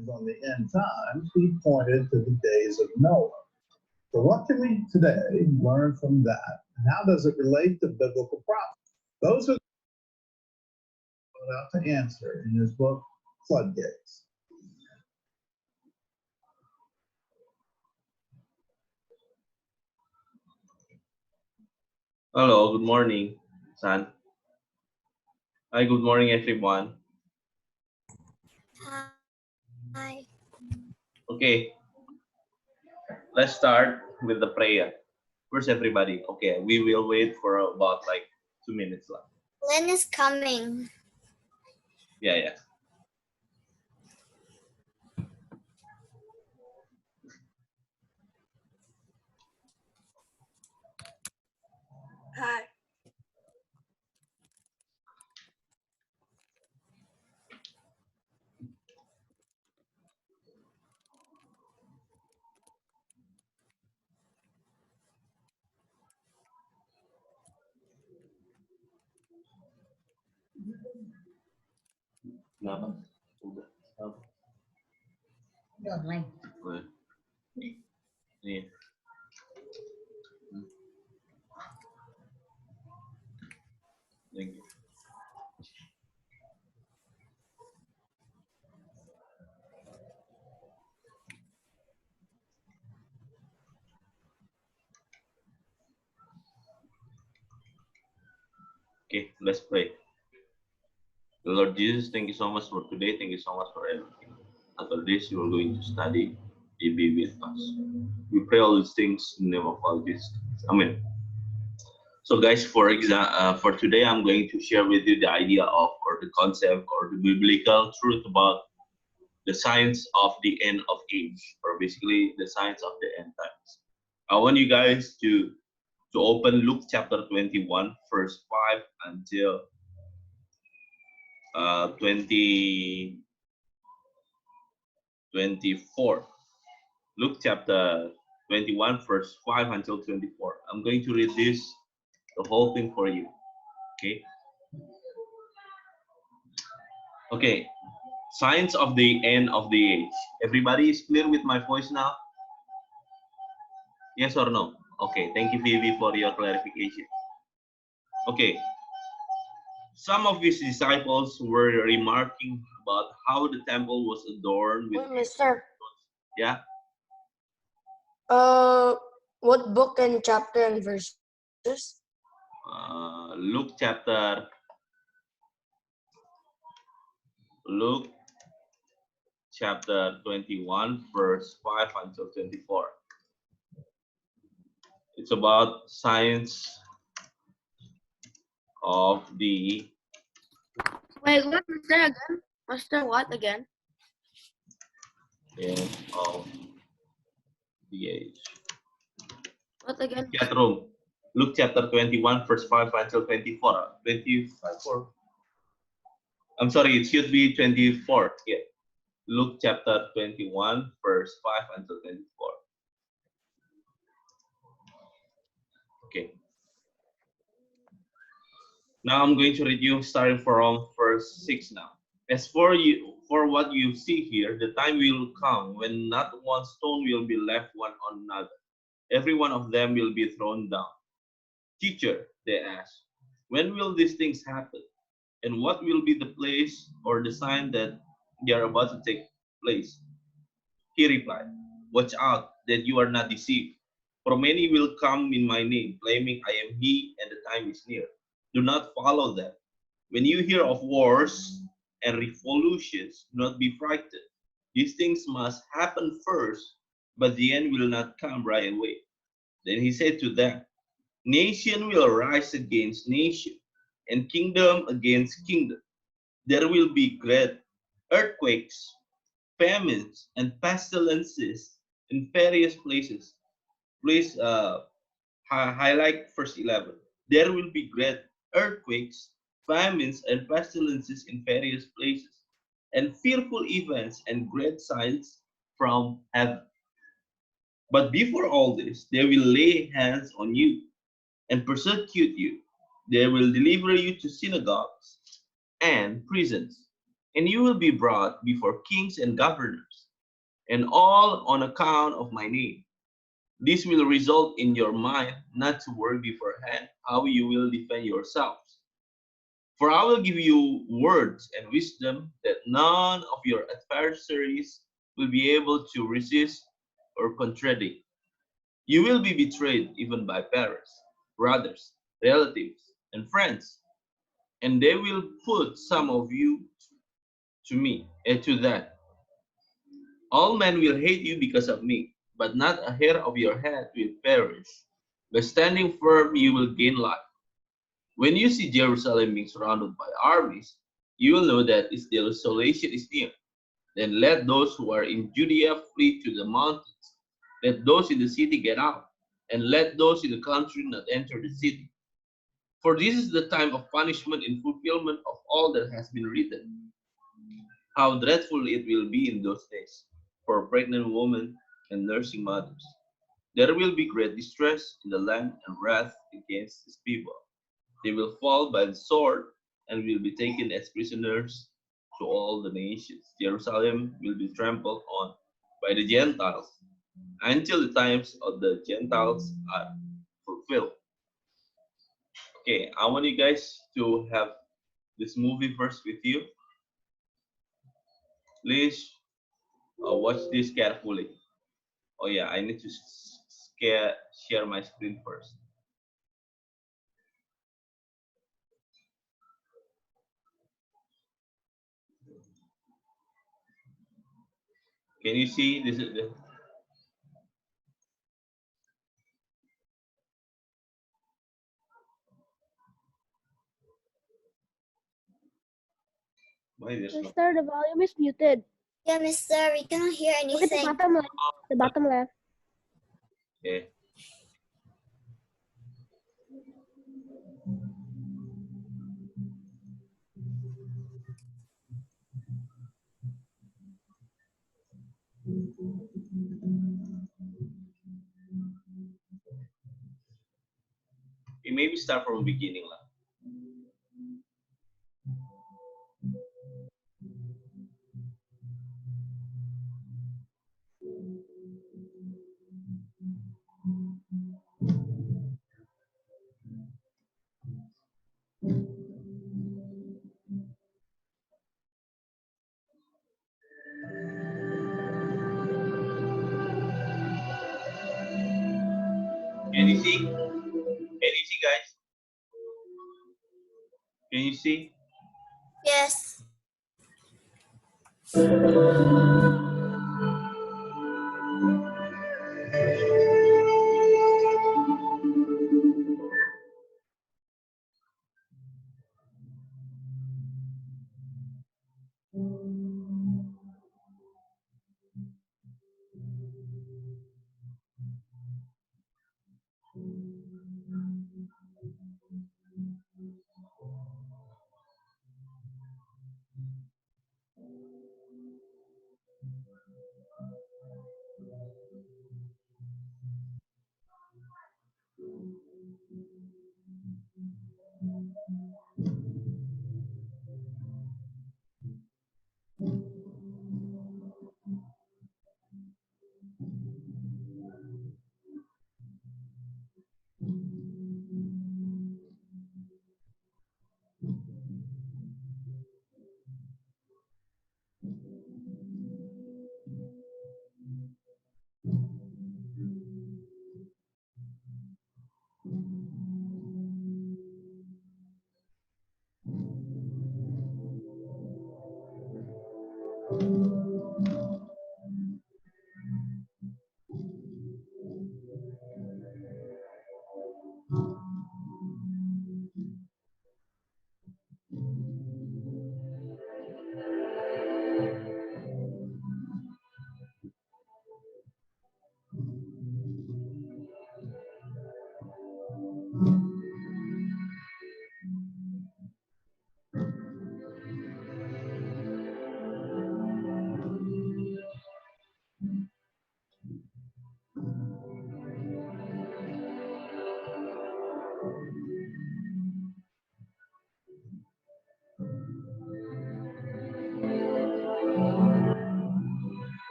signs on the end times, he pointed to the days of Noah. So what can we today learn from that? And how does it relate to biblical prophecy? Those are out to answer in his book, Floodgates. Hello, good morning, San. Hi, good morning, everyone. Hi. Okay, let's start with the prayer. Where's everybody? Okay, we will wait for about like 2 minutes left. Lynn is coming. Yeah. Hi. Kenapa? Udah. Apa? Udah online. Udah. Nih. Thank you. Okay, let's pray. The Lord Jesus, thank you so much for today. Thank you so much for everything. After this, you are going to study. You be with us. We pray all these things in the name of all Jesus. Amen. So, guys, for today, I'm going to share with you the idea of, or the concept, or the biblical truth about the science of the end of age, or basically the science of the end times. I want you guys to open Luke chapter 21, verse 5 until 24. Luke chapter 21, verse 5 until 24. I'm going to read this, the whole thing for you. Okay. Okay. Signs of the end of the age. Everybody is clear with my voice now? Yes or no? Okay. Thank you, Phoebe, for your clarification. Okay. Some of his disciples were remarking about how the temple was adorned with. Wait, mister. Yeah. What book and chapter and verses? Luke chapter 21, verse 5 until 24. It's about science of the. Wait, what was there again? Was there what again? End of the age. What again? Chat room. Luke chapter 21, verse 5 until 24. 25. I'm sorry, it should be 24. Yeah. Luke chapter 21, verse 5 until 24. Okay. Now I'm going to read you starting from verse 6 now. As for you, for what you see here, the time will come when not one stone will be left one on another. Every one of them will be thrown down. Teacher, they asked, when will these things happen? And what will be the place or the sign that they are about to take place? He replied, watch out that you are not deceived. For many will come in my name, claiming I am he, and the time is near. Do not follow them. When you hear of wars and revolutions, do not be frightened. These things must happen first, but the end will not come right away. Then he said to them, nation will rise against nation, and kingdom against kingdom. There will be great earthquakes, famines, and pestilences in various places. Please highlight verse 11. There will be great earthquakes, famines, and pestilences in various places, and fearful events and great signs from heaven. But before all this, they will lay hands on you and persecute you. They will deliver you to synagogues and prisons, and you will be brought before kings and governors and all on account of my name. This will result in your mind not to worry beforehand how you will defend yourselves. For I will give you words and wisdom that none of your adversaries will be able to resist or contradict. You will be betrayed even by parents, brothers, relatives, and friends, and they will put some of you to me and to that. All men will hate you because of me, but not a hair of your head will perish. By standing firm, you will gain life. When you see Jerusalem being surrounded by armies, you will know that its desolation is near. Then let those who are in Judea flee to the mountains. Let those in the city get out, and let those in the country not enter the city. For this is the time of punishment in fulfillment of all that has been written. How dreadful it will be in those days for a pregnant woman and nursing mothers. There will be great distress in the land and wrath against his people. They will fall by the sword and will be taken as prisoners to all the nations. Jerusalem will be trampled on by the Gentiles until the times of the Gentiles are fulfilled. Okay, I want you guys to have this movie first with you. Please watch this carefully. Oh yeah, I need to share my screen first. Can you see this? Is the, why there's no? Mister, the volume is muted. Yeah, Mister, we cannot hear Look at the anything. bottom left. The bottom left. Okay. Okay, maybe start from the beginning lah. Can you see? Can you see, guys? Can you see? Yes.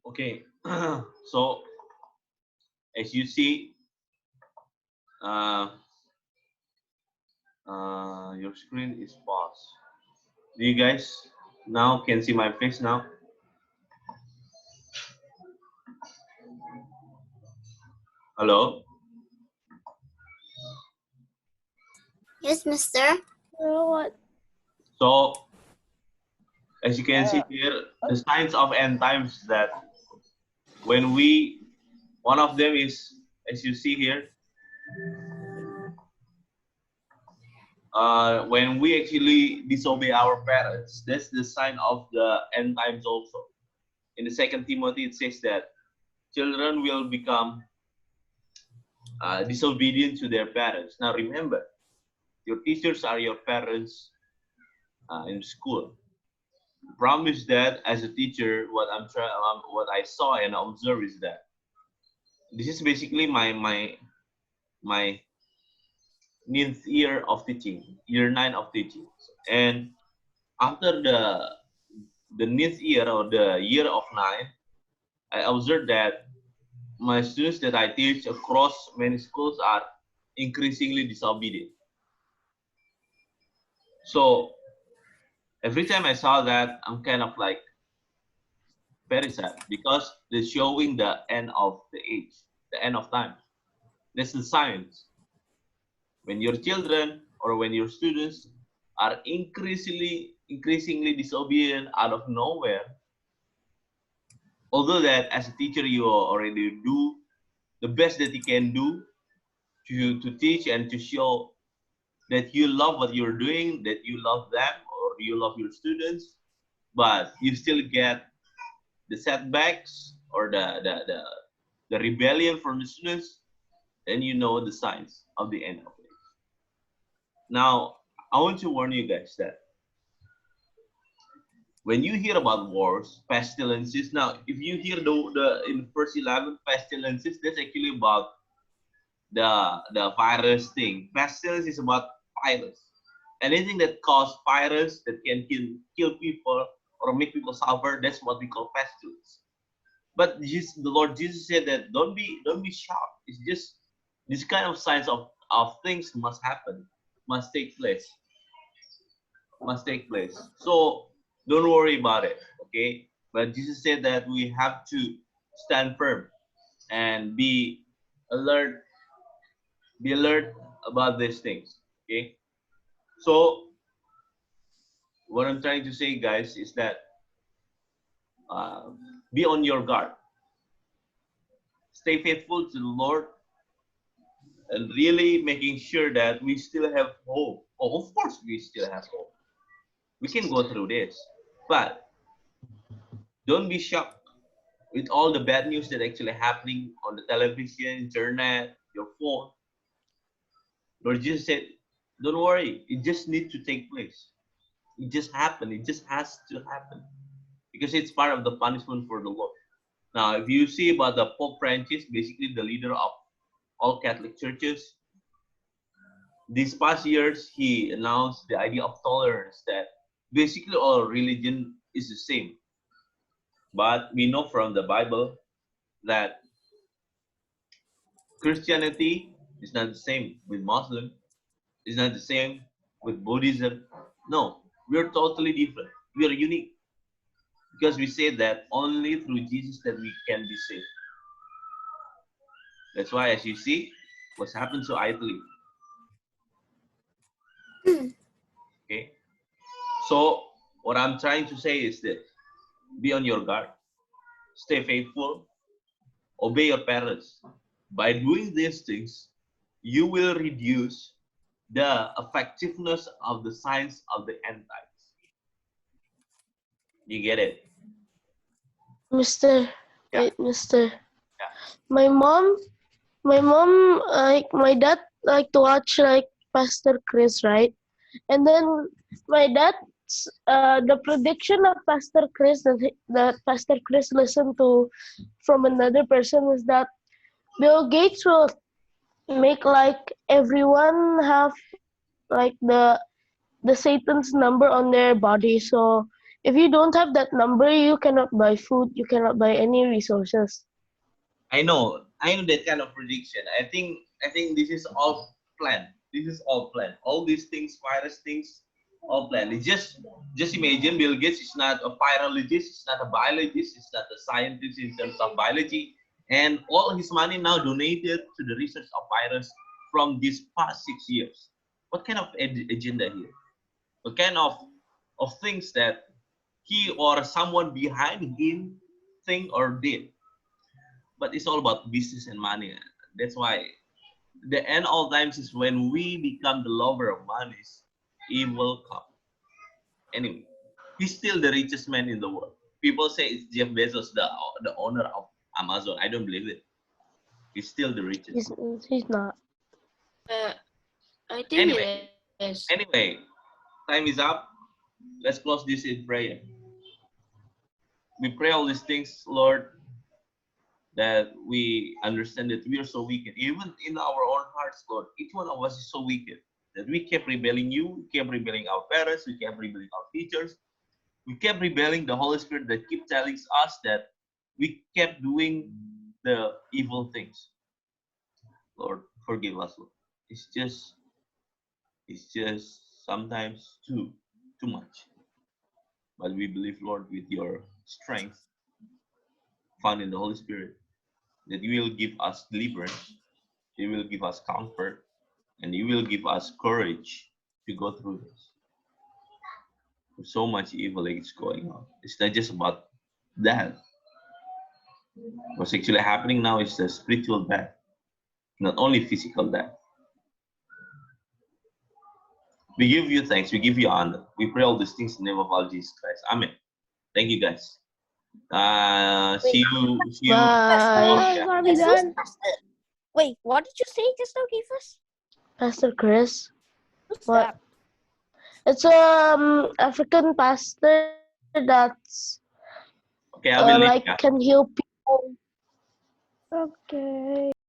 Okay, so as you see, uh, your screen is paused. Do you guys now can see my face now? Hello? Yes, mister. What? So, as you can see here, the signs of end times that when one of them is, as you see here, when we actually disobey our parents, that's the sign of the end times also. In the Second Timothy, it says that children will become disobedient to their parents. Now remember, your teachers are your parents in school. Promise that as a teacher, what I saw and observed is that this is basically my ninth year of teaching, year 9 of teaching, and after the ninth year or the year of 9, I observed that my students that I teach across many schools are increasingly disobedient. So every time I saw that, I'm kind of like very sad because they're showing the end of the age, the end of time. That's the science. When your children or when your students are increasingly disobedient out of nowhere, although that as a teacher you already do the best that you can do to teach and to show that you love what you're doing, that you love them or you love your students, but you still get the setbacks or the rebellion from the students, then you know the signs of the end of it. Now, I want to warn you guys that when you hear about wars, pestilences, now if you hear the in verse 11, pestilences, that's actually about the virus thing. Pestilence is about virus. Anything that cause virus that can kill people or make people suffer, that's what we call pestilence. But the Lord Jesus said that don't be shocked. It's just this kind of signs of things must happen, must take place, must take place. So don't worry about it, okay? But Jesus said that we have to stand firm and alert, be alert about these things, okay? So what I'm trying to say, guys, is that uh, be on your guard, stay faithful to the Lord, and really making sure that we still have hope. Oh, of course, we still have hope. We can go through this, but don't be shocked with all the bad news that actually happening on the television, internet, your phone. Lord Jesus said, "Don't worry, it just needs to take place. It just happened. It just has to happen because it's part of the punishment for the Lord." Now, if you see about the Pope Francis, basically the leader of all Catholic churches, these past years he announced the idea of tolerance that basically all religion is the same. But we know from the Bible that Christianity is not the same with Muslim, is not the same with Buddhism. No, we are totally different. We are unique because we say that only through Jesus that we can be saved. That's why, as you see, what's happened to Italy. Okay, so what I'm trying to say is this: be on your guard, stay faithful, obey your parents. By doing these things, you will reduce the effectiveness of the signs of the end times. You get it? Mister, Yeah. wait, Mister. Yeah. My mom, like my dad, like to watch like Pastor Chris, right? And then my dad, the prediction of Pastor Chris that Pastor Chris listened to from another person is that Bill Gates will make like everyone have like the Satan's number on their body. So if you don't have that number, you cannot buy food, you cannot buy any resources. I know that kind of prediction. I think this is all planned. This is all planned. All these things, virus things, all planned. It's just imagine Bill Gates is not a virologist, it's not a biologist, it's not a scientist in terms of biology. and all his money now donated to the research of virus from these past 6 years. What kind of agenda here? What kind of things that he or someone behind him think or did? But it's all about business and money. That's why the end all times is when we become the lover of money, evil come. Anyway, he's still the richest man in the world. People say it's Jeff Bezos, the owner of Amazon. I don't believe it. He's still the richest. He's not. I think Anyway. it is. Anyway, time is up. Let's close this in prayer. We pray all these things, Lord, that we understand that we are so wicked. Even in our own hearts, Lord, each one of us is so wicked that we kept rebelling you, we kept rebelling our parents, we kept rebelling our teachers, we kept rebelling the Holy Spirit that kept telling us that we kept doing the evil things. Lord, forgive us, Lord. It's just sometimes too much. But we believe, Lord, with your strength found in the Holy Spirit, that you will give us deliverance, you will give us comfort, and you will give us courage to go through this. There's so much evil that is going on. It's not just about death. What's actually happening now is the spiritual death, not only physical death. We give you thanks, we give you honor. We pray all these things in the name of our Jesus Christ. Amen. Thank you, guys. See you. Bye. Are we done? Wait, what did you say just now, Kifas? Pastor Chris. Who's What? that? It's African pastor that's Okay, I will leave. like Yeah. can heal people. Okay.